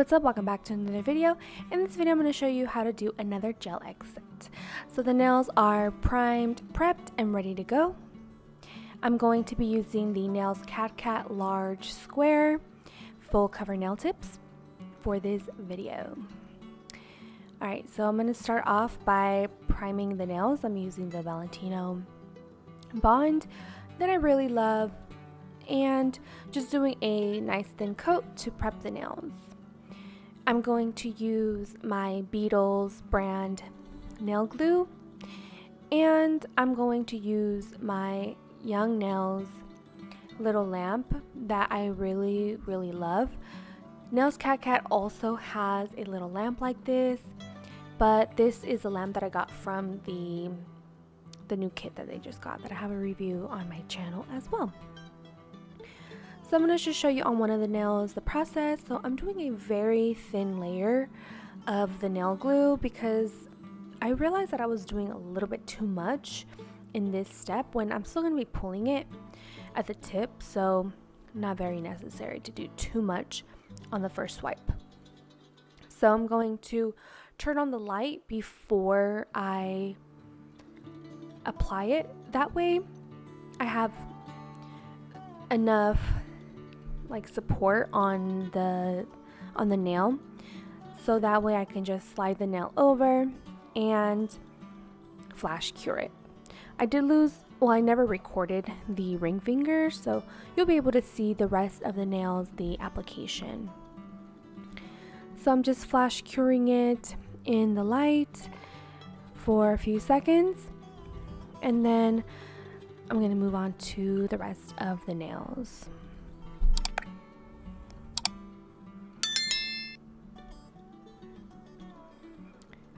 What's up? Welcome back to another video. In this video I'm going to show you how to do another gel exit. So the nails are primed, prepped, and ready to go. I'm going to be using the Nailzkatkat large square full cover nail tips for this video. Alright, so I'm going to start off by priming the nails. I'm using the Valentino Bond that I really love and just doing a nice thin coat to prep the nails. I'm going to use my Beetles brand nail glue, and I'm going to use my Young Nails little lamp that I really love. Nailzkatkat also has a little lamp like this, but this is a lamp that I got from the new kit that they just got that I have a review on my channel as well. So I'm going to just show you on one of the nails the process. So I'm doing a very thin layer of the nail glue because I realized that I was doing a little bit too much in this step when I'm still going to be pulling it at the tip. So not very necessary to do too much on the first swipe. So I'm going to turn on the light before I apply it. That way I have enough support on the nail, so that way I can just slide the nail over and flash cure it. I never recorded the ring finger, so you'll be able to see the rest of the nails, the application. So I'm just flash curing it in the light for a few seconds, and then I'm going to move on to the rest of the nails.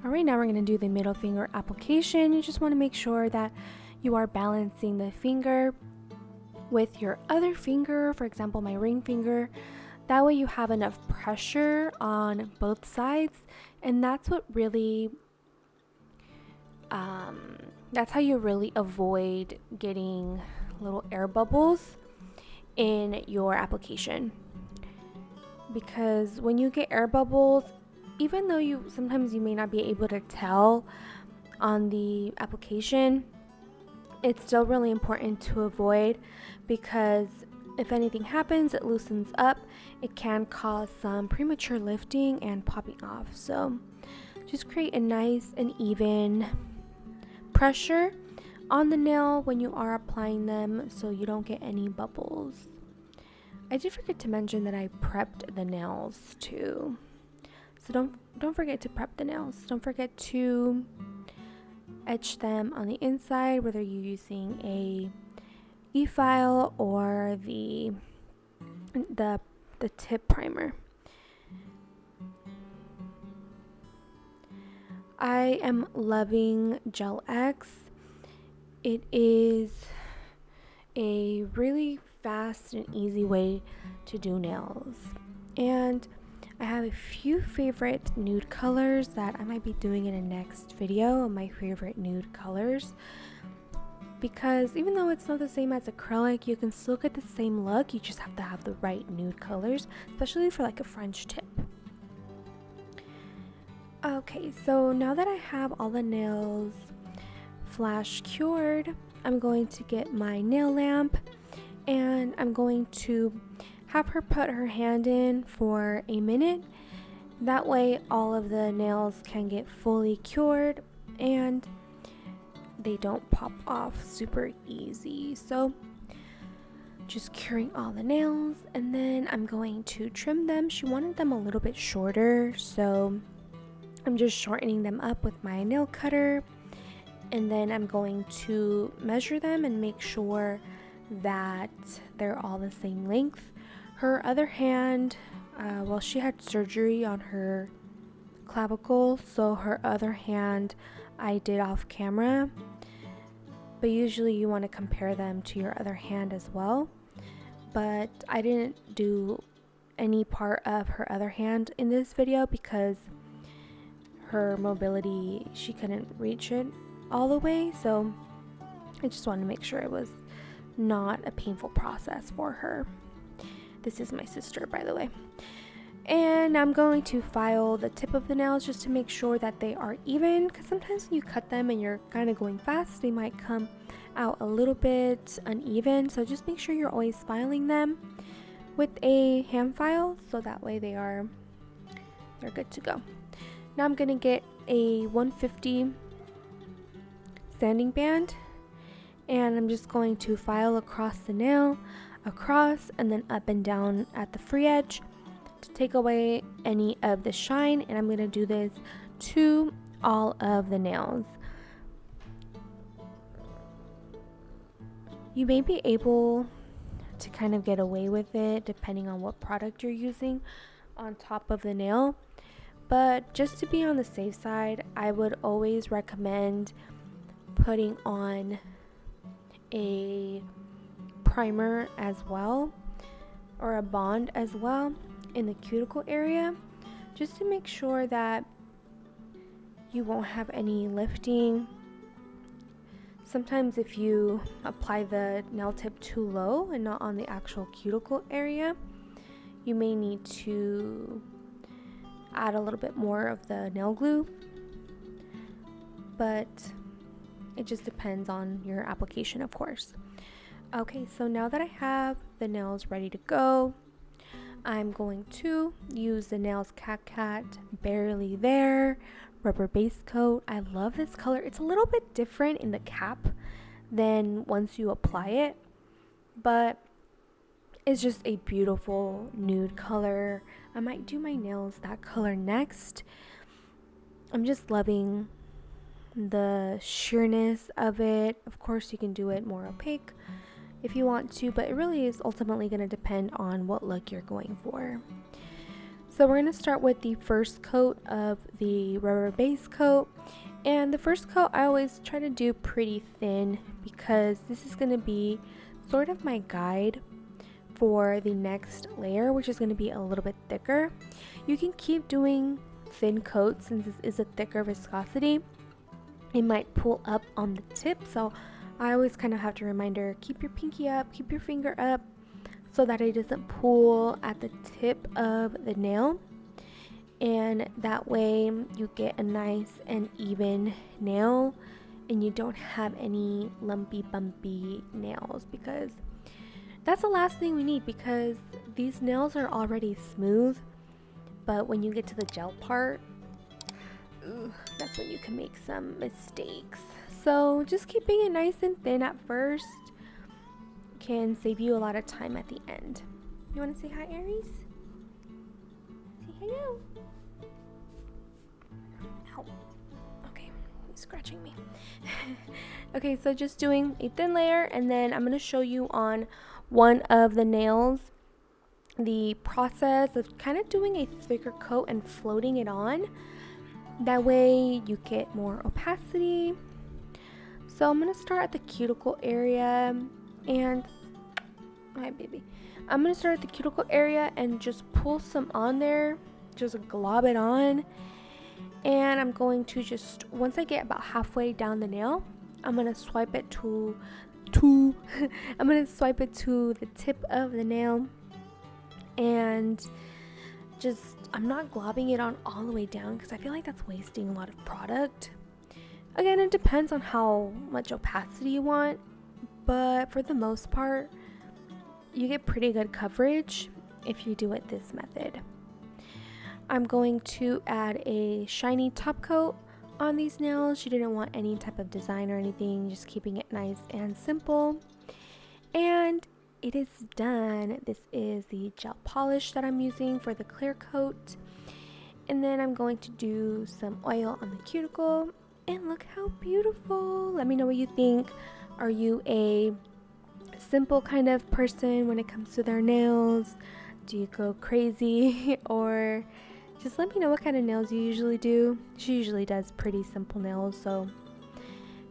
Alright, now we're going to do the middle finger application. You just want to make sure that you are balancing the finger with your other finger, for example my ring finger. That way you have enough pressure on both sides, and that's what really that's how you really avoid getting little air bubbles in your application. Because when you get air bubbles, even though sometimes you may not be able to tell on the application, it's still really important to avoid, because if anything happens, it loosens up. It can cause some premature lifting and popping off. So just create a nice and even pressure on the nail when you are applying them so you don't get any bubbles. I did forget to mention that I prepped the nails too. So don't forget to prep the nails. Don't forget to etch them on the inside, whether you're using a e-file or the tip primer. I am loving Gel X. It is a really fast and easy way to do nails, and I have a few favorite nude colors that I might be doing in a next video of my favorite nude colors, because even though it's not the same as acrylic, you can still get the same look. You just have to have the right nude colors, especially for like a French tip. Okay, so now that I have all the nails flash cured, I'm going to get my nail lamp and I'm going to have her put her hand in for a minute. That way all of the nails can get fully cured and they don't pop off super easy. So just curing all the nails, and then I'm going to trim them. She wanted them a little bit shorter, so I'm just shortening them up with my nail cutter, and then I'm going to measure them and make sure that they're all the same length. Her other hand, she had surgery on her clavicle, so her other hand I did off camera, but usually you want to compare them to your other hand as well. But I didn't do any part of her other hand in this video because her mobility, she couldn't reach it all the way, so I just wanted to make sure it was not a painful process for her. This is my sister, by the way. And I'm going to file the tip of the nails just to make sure that they are even, because sometimes when you cut them and you're kind of going fast, they might come out a little bit uneven. So just make sure you're always filing them with a hand file, so that way they're good to go. Now I'm gonna get a 150 sanding band, and I'm just going to file across the nail, across, and then up and down at the free edge to take away any of the shine. And I'm going to do this to all of the nails. You may be able to kind of get away with it depending on what product you're using on top of the nail, but just to be on the safe side, I would always recommend putting on a primer as well, or a bond as well in the cuticle area, just to make sure that you won't have any lifting. Sometimes if you apply the nail tip too low and not on the actual cuticle area, you may need to add a little bit more of the nail glue, but it just depends on your application, of course. Okay, so now that I have the nails ready to go, I'm going to use the Nailzkatkat Barely There rubber base coat. I love this color. It's a little bit different in the cap than once you apply it, but it's just a beautiful nude color. I might do my nails that color next. I'm just loving the sheerness of it. Of course, you can do it more opaque if you want to, but it really is ultimately going to depend on what look you're going for. So we're going to start with the first coat of the rubber base coat, and the first coat I always try to do pretty thin because this is going to be sort of my guide for the next layer, which is going to be a little bit thicker. You can keep doing thin coats since this is a thicker viscosity. It might pull up on the tip, so I always kind of have to remind her, keep your pinky up, keep your finger up, so that it doesn't pull at the tip of the nail. And that way you get a nice and even nail and you don't have any lumpy bumpy nails, because that's the last thing we need, because these nails are already smooth, but when you get to the gel part, that's when you can make some mistakes. So just keeping it nice and thin at first can save you a lot of time at the end. You want to say hi, Aries? Say hello. Ow. Okay, he's scratching me. Okay, so just doing a thin layer, and then I'm going to show you on one of the nails the process of kind of doing a thicker coat and floating it on. That way you get more opacity. So I'm going to start at the cuticle area, and hi baby. I'm going to start at the cuticle area and just pull some on there, just glob it on. And I'm going to just, once I get about halfway down the nail, I'm going to swipe it to I'm going to swipe it to the tip of the nail, and just, I'm not globbing it on all the way down because I feel like that's wasting a lot of product. Again, it depends on how much opacity you want, but for the most part, you get pretty good coverage if you do it this method. I'm going to add a shiny top coat on these nails. She didn't want any type of design or anything, just keeping it nice and simple. And it is done. This is the gel polish that I'm using for the clear coat. And then I'm going to do some oil on the cuticle. And look how beautiful. Let me know what you think. Are you a simple kind of person when it comes to their nails? Do you go crazy? Or just let me know what kind of nails you usually do. She usually does pretty simple nails. So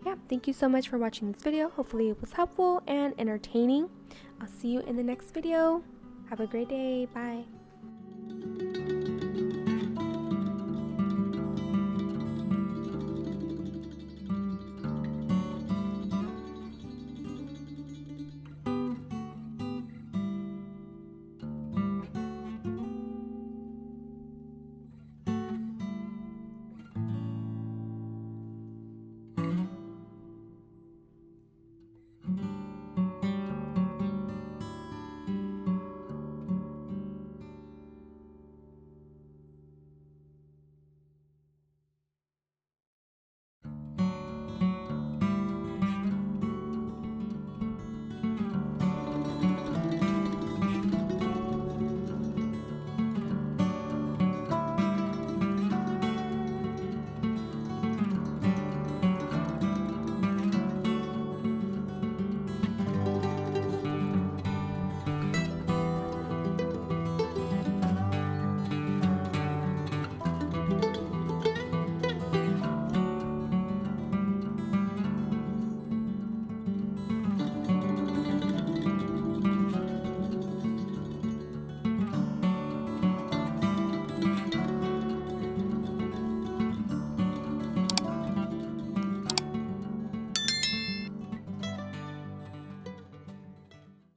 yeah, thank you so much for watching this video. Hopefully it was helpful and entertaining. I'll see you in the next video. Have a great day. Bye.